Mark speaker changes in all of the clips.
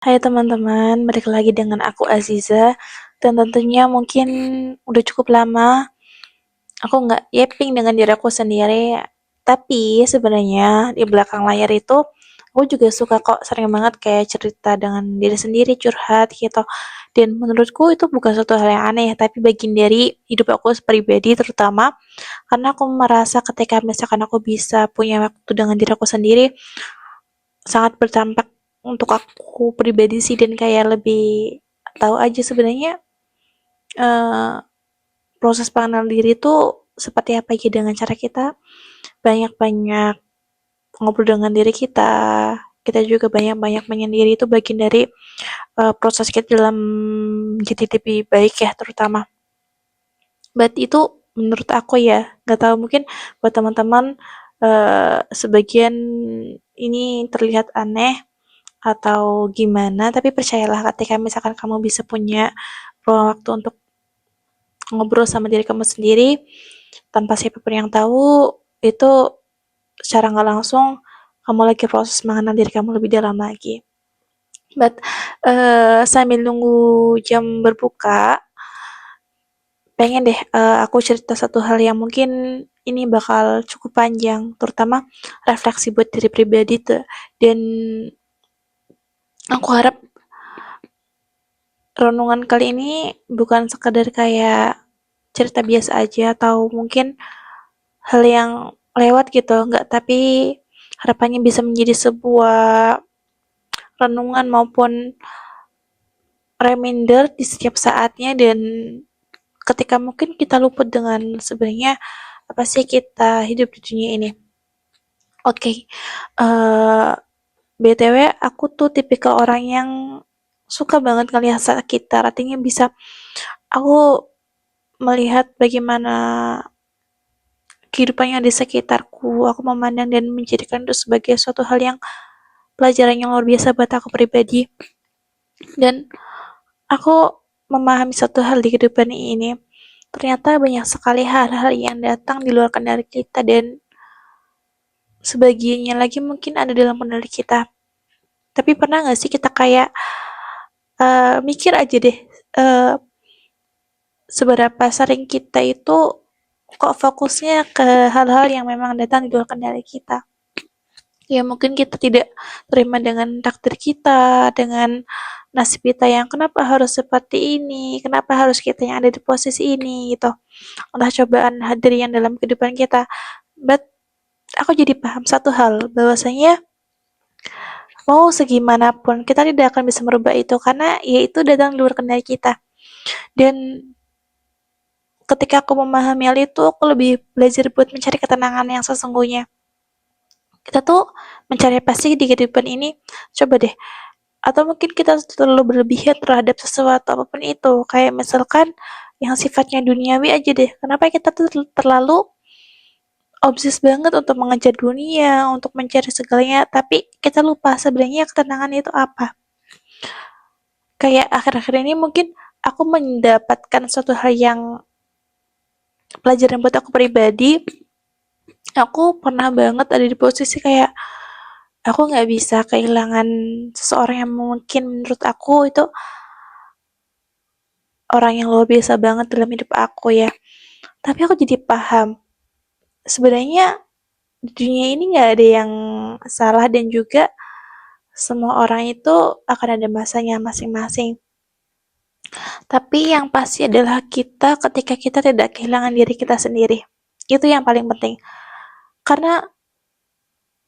Speaker 1: Hai teman-teman, balik lagi dengan aku Aziza. Dan tentunya mungkin udah cukup lama aku nggak yapping dengan diri aku sendiri. Tapi sebenarnya di belakang layar itu aku juga suka kok sering banget kayak cerita dengan diri sendiri, curhat gitu. Dan menurutku itu bukan suatu hal yang aneh, tapi bagian dari hidup aku pribadi terutama karena aku merasa ketika misalkan aku bisa punya waktu dengan diri aku sendiri, sangat berdampak untuk aku pribadi sih dan kayak lebih tahu aja sebenarnya eh, proses pengenal diri itu seperti apa aja dengan cara kita banyak-banyak ngobrol dengan diri kita. Kita juga banyak-banyak menyendiri itu bagian dari proses kita dalam jadi lebih baik ya terutama. But itu menurut aku ya, nggak tahu mungkin buat teman-teman sebagian ini terlihat aneh atau gimana, tapi percayalah ketika misalkan kamu bisa punya ruang waktu untuk ngobrol sama diri kamu sendiri tanpa siapapun yang tahu, itu secara nggak langsung kamu lagi proses mengenal diri kamu lebih dalam lagi. But sambil nunggu jam berbuka, pengen deh aku cerita satu hal yang mungkin ini bakal cukup panjang, terutama refleksi buat diri pribadi tuh. Dan aku harap renungan kali ini bukan sekedar kayak cerita biasa aja atau mungkin hal yang lewat gitu, enggak, tapi harapannya bisa menjadi sebuah renungan maupun reminder di setiap saatnya dan ketika mungkin kita luput dengan sebenarnya apa sih kita hidup di dunia ini. Oke, BTW aku tuh tipikal orang yang suka banget ngelihat sekitar, artinya bisa aku melihat bagaimana kehidupan yang di sekitarku, aku memandang dan menjadikan itu sebagai suatu hal yang pelajaran yang luar biasa buat aku pribadi. Dan aku memahami satu hal di kehidupan ini, ternyata banyak sekali hal-hal yang datang di luar kendali kita dan sebagiannya lagi mungkin ada dalam kendali kita. Tapi pernah gak sih kita kayak mikir aja deh, uh, seberapa sering kita itu kok fokusnya ke hal-hal yang memang datang di luar kendali kita. Ya mungkin kita tidak terima dengan takdir kita, dengan nasib kita yang kenapa harus seperti ini, kenapa harus kita yang ada di posisi ini gitu. Entah cobaan hadir yang dalam kehidupan kita. But aku jadi paham satu hal, bahwasanya mau segimanapun kita tidak akan bisa merubah itu karena ya itu datang di luar kendali kita. Dan ketika aku memahami hal itu, aku lebih belajar buat mencari ketenangan yang sesungguhnya. Kita tuh mencari apa sih di kehidupan ini? Coba deh, atau mungkin kita terlalu berlebihan terhadap sesuatu apapun itu, kayak misalkan yang sifatnya duniawi aja deh, kenapa kita tuh terlalu obses banget untuk mengejar dunia, untuk mencari segalanya, tapi kita lupa sebenarnya ketenangan itu apa. Kayak akhir-akhir ini mungkin aku mendapatkan suatu hal yang pelajaran buat aku pribadi. Aku pernah banget ada di posisi kayak aku nggak bisa kehilangan seseorang yang mungkin menurut aku itu orang yang luar biasa banget dalam hidup aku ya. Tapi aku jadi paham, sebenarnya di dunia ini nggak ada yang salah dan juga semua orang itu akan ada masanya masing-masing. Tapi yang pasti adalah kita ketika kita tidak kehilangan diri kita sendiri. Itu yang paling penting. Karena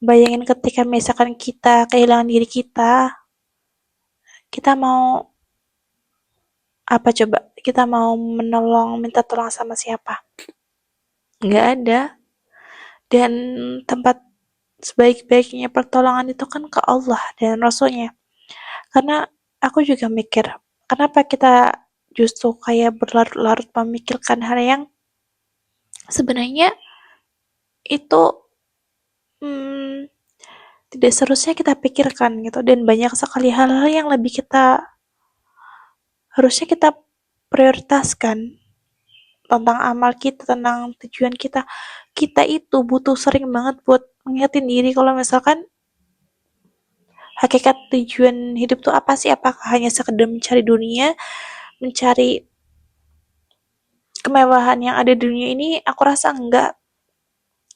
Speaker 1: bayangin ketika misalkan kita kehilangan diri kita mau apa coba? Kita mau menolong, minta tolong sama siapa? Nggak ada. Dan tempat sebaik-baiknya pertolongan itu kan ke Allah dan Rasulnya. Karena aku juga mikir, kenapa kita justru kayak berlarut-larut memikirkan hal yang sebenarnya itu hmm, tidak seharusnya kita pikirkan gitu. Dan banyak sekali hal-hal yang lebih kita harusnya kita prioritaskan tentang amal kita, tentang tujuan kita. Kita itu butuh sering banget buat mengingetin diri kalau misalkan hakikat tujuan hidup tuh apa sih? Apakah hanya sekedar mencari dunia, mencari kemewahan yang ada di dunia ini? Aku rasa enggak.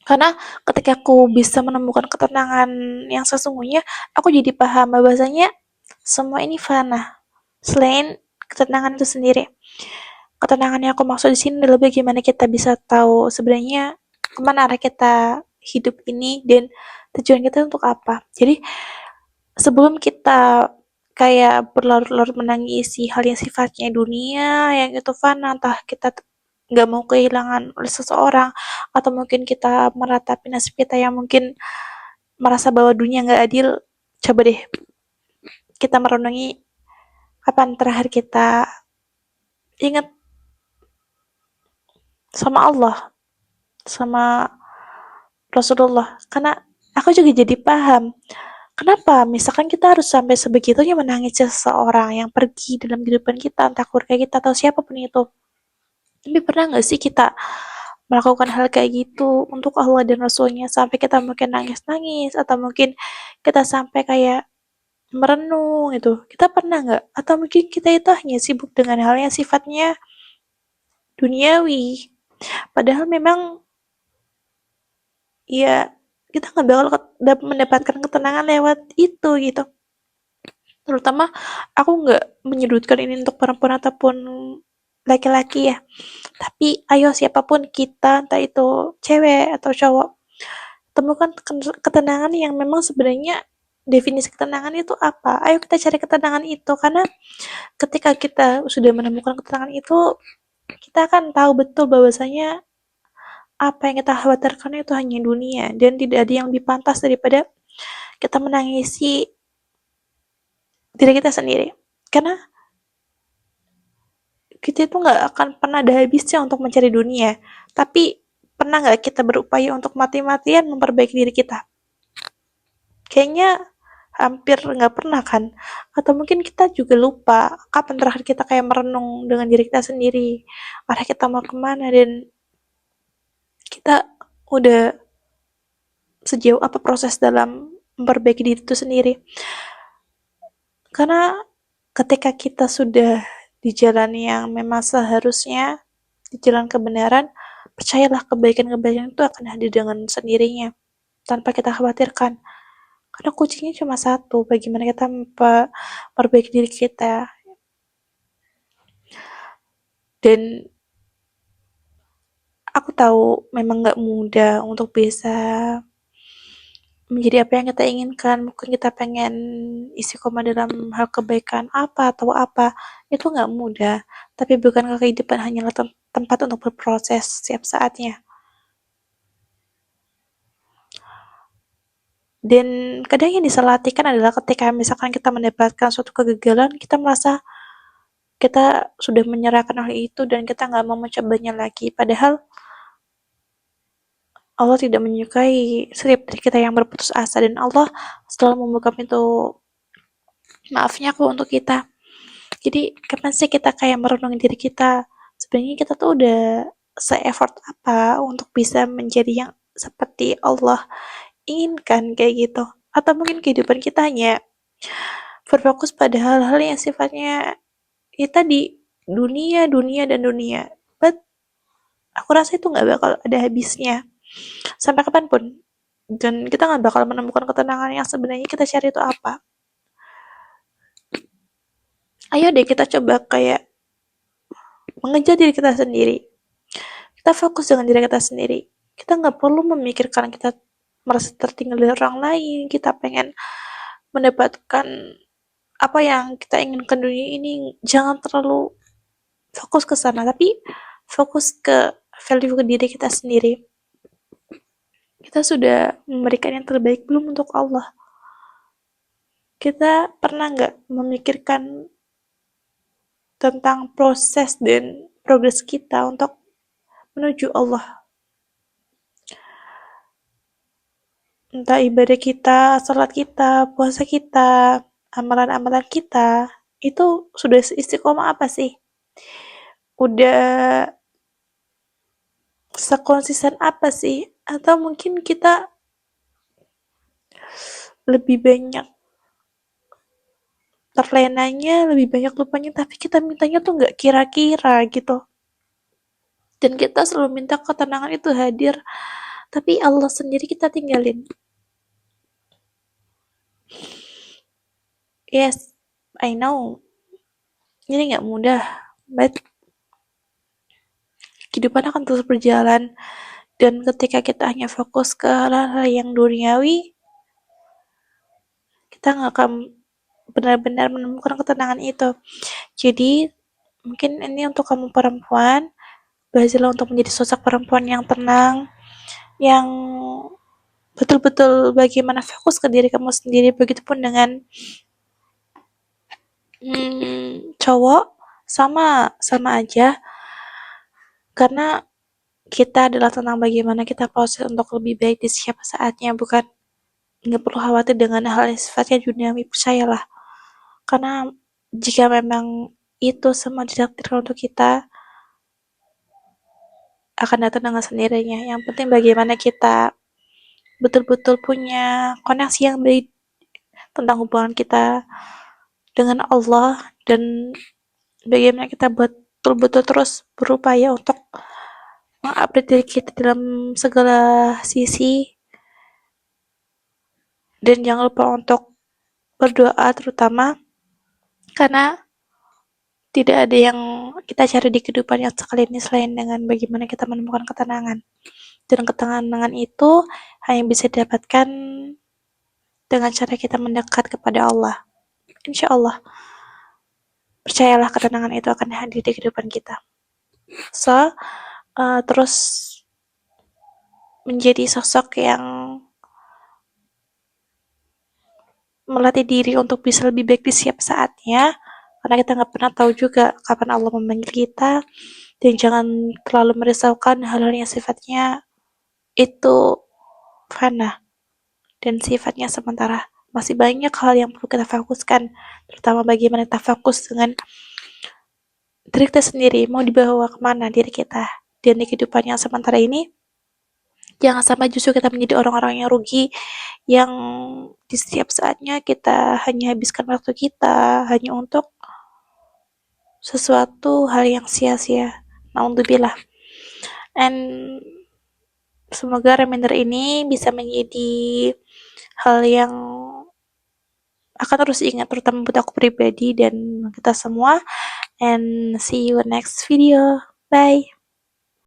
Speaker 1: Karena ketika aku bisa menemukan ketenangan yang sesungguhnya, aku jadi paham bahwasanya semua ini fana. Selain ketenangan itu sendiri. Ketenangan yang aku maksud di sini adalah bagaimana kita bisa tahu sebenarnya kemana arah kita hidup ini dan tujuan kita untuk apa. Jadi sebelum kita kayak berlarut-larut menangisi hal yang sifatnya dunia, yang itu fana, entah kita nggak mau kehilangan oleh seseorang, atau mungkin kita meratapi nasib kita yang mungkin merasa bahwa dunia nggak adil, coba deh kita merenungi kapan terakhir kita ingat sama Allah, sama Rasulullah. Karena aku juga jadi paham, kenapa misalkan kita harus sampai sebegitunya menangis seseorang yang pergi dalam kehidupan kita, entah keluarga kita atau siapapun itu. Tapi pernah nggak sih kita melakukan hal kayak gitu untuk Allah dan Rasulnya sampai kita mungkin nangis-nangis atau mungkin kita sampai kayak merenung gitu. Kita pernah nggak? Atau mungkin kita itu hanya sibuk dengan hal yang sifatnya duniawi. Padahal memang ya kita nggak bakal mendapatkan ketenangan lewat itu gitu. Terutama aku nggak menyudutkan ini untuk perempuan ataupun laki-laki ya. Tapi ayo siapapun kita, entah itu cewek atau cowok, temukan ketenangan yang memang sebenarnya definisi ketenangan itu apa. Ayo kita cari ketenangan itu, karena ketika kita sudah menemukan ketenangan itu, kita akan tahu betul bahwasanya apa yang kita khawatirkan itu hanya dunia dan tidak ada yang lebih pantas daripada kita menangisi diri kita sendiri. Karena kita itu nggak akan pernah ada habisnya untuk mencari dunia, tapi pernah nggak kita berupaya untuk mati-matian memperbaiki diri kita? Kayaknya hampir nggak pernah kan? Atau mungkin kita juga lupa kapan terakhir kita kayak merenung dengan diri kita sendiri, arah kita mau kemana dan kita udah sejauh apa proses dalam memperbaiki diri itu sendiri. Karena ketika kita sudah di jalan yang memang seharusnya, di jalan kebenaran, percayalah kebaikan-kebaikan itu akan hadir dengan sendirinya, tanpa kita khawatirkan. Karena kuncinya cuma satu, bagaimana kita memperbaiki diri kita. Dan aku tahu memang gak mudah untuk bisa menjadi apa yang kita inginkan. Mungkin kita pengen istiqomah dalam hal kebaikan apa atau apa, itu gak mudah. Tapi bukankah kehidupan hanyalah tempat untuk berproses setiap saatnya. Dan kadang yang disalahartikan adalah ketika misalkan kita mendapatkan suatu kegagalan, kita merasa kita sudah menyerahkan hal itu dan kita nggak mau mencobanya lagi. Padahal Allah tidak menyukai setiap dari kita yang berputus asa, dan Allah selalu membuka pintu maafnya kok untuk kita. Jadi kapan sih kita kayak merenungi diri kita, sebenarnya kita tuh udah se-effort apa untuk bisa menjadi yang seperti Allah inginkan kayak gitu. Atau mungkin kehidupan kita hanya berfokus pada hal-hal yang sifatnya kita di dunia, dunia, dan dunia. But aku rasa itu nggak bakal ada habisnya sampai kapanpun. Dan kita nggak bakal menemukan ketenangan yang sebenarnya kita cari itu apa. Ayo deh kita coba kayak mengejar diri kita sendiri. Kita fokus dengan diri kita sendiri. Kita nggak perlu memikirkan kita merasa tertinggal dari orang lain. Kita pengen mendapatkan apa yang kita inginkan dunia ini. Jangan terlalu fokus ke sana, tapi fokus ke value ke diri kita sendiri. Kita sudah memberikan yang terbaik belum untuk Allah? Kita pernah nggak memikirkan tentang proses dan progres kita untuk menuju Allah? Entah ibadah kita, salat kita, puasa kita, amalan-amalan kita, itu sudah istiqomah apa sih? Udah sekonsisten apa sih? Atau mungkin kita lebih banyak terlenanya, lebih banyak lupanya, tapi kita mintanya tuh nggak kira-kira gitu. Dan kita selalu minta ketenangan itu hadir, tapi Allah sendiri kita tinggalin. Yes, I know. Ini nggak mudah, but kehidupan akan terus berjalan. Dan ketika kita hanya fokus ke hal-hal yang duniawi, kita nggak akan benar-benar menemukan ketenangan itu. Jadi, mungkin ini untuk kamu perempuan, belajarlah untuk menjadi sosok perempuan yang tenang, yang betul-betul bagaimana fokus ke diri kamu sendiri. Begitupun dengan cowok, sama aja, karena kita adalah tentang bagaimana kita proses untuk lebih baik di setiap saatnya, bukan nggak perlu khawatir dengan hal yang sifatnya duniawi, percayalah. Karena jika memang itu semua ditakdirkan untuk kita, akan datang dengan sendirinya. Yang penting bagaimana kita betul-betul punya koneksi yang baik tentang hubungan kita dengan Allah, dan bagaimana kita betul-betul terus berupaya untuk mengupdate diri kita dalam segala sisi, dan jangan lupa untuk berdoa terutama, karena tidak ada yang kita cari di kehidupan yang sekali ini selain dengan bagaimana kita menemukan ketenangan. Dan ketenangan itu hanya bisa didapatkan dengan cara kita mendekat kepada Allah. Insya Allah, percayalah ketenangan itu akan hadir di kehidupan kita. So, terus menjadi sosok yang melatih diri untuk bisa lebih baik di setiap saatnya, karena kita nggak pernah tahu juga kapan Allah memanggil kita. Dan jangan terlalu merisaukan hal-hal yang sifatnya itu fana dan sifatnya sementara. Masih banyak hal yang perlu kita fokuskan, terutama bagaimana kita fokus dengan diri kita sendiri, mau dibawa kemana diri kita. Dan di kehidupan yang sementara ini, jangan sampai justru kita menjadi orang-orang yang rugi, yang di setiap saatnya kita hanya habiskan waktu kita hanya untuk sesuatu hal yang sia-sia. Naudzubillah. And semoga reminder ini bisa menjadi hal yang akan terus ingat, terutama buat aku pribadi dan kita semua. And see you next video. Bye.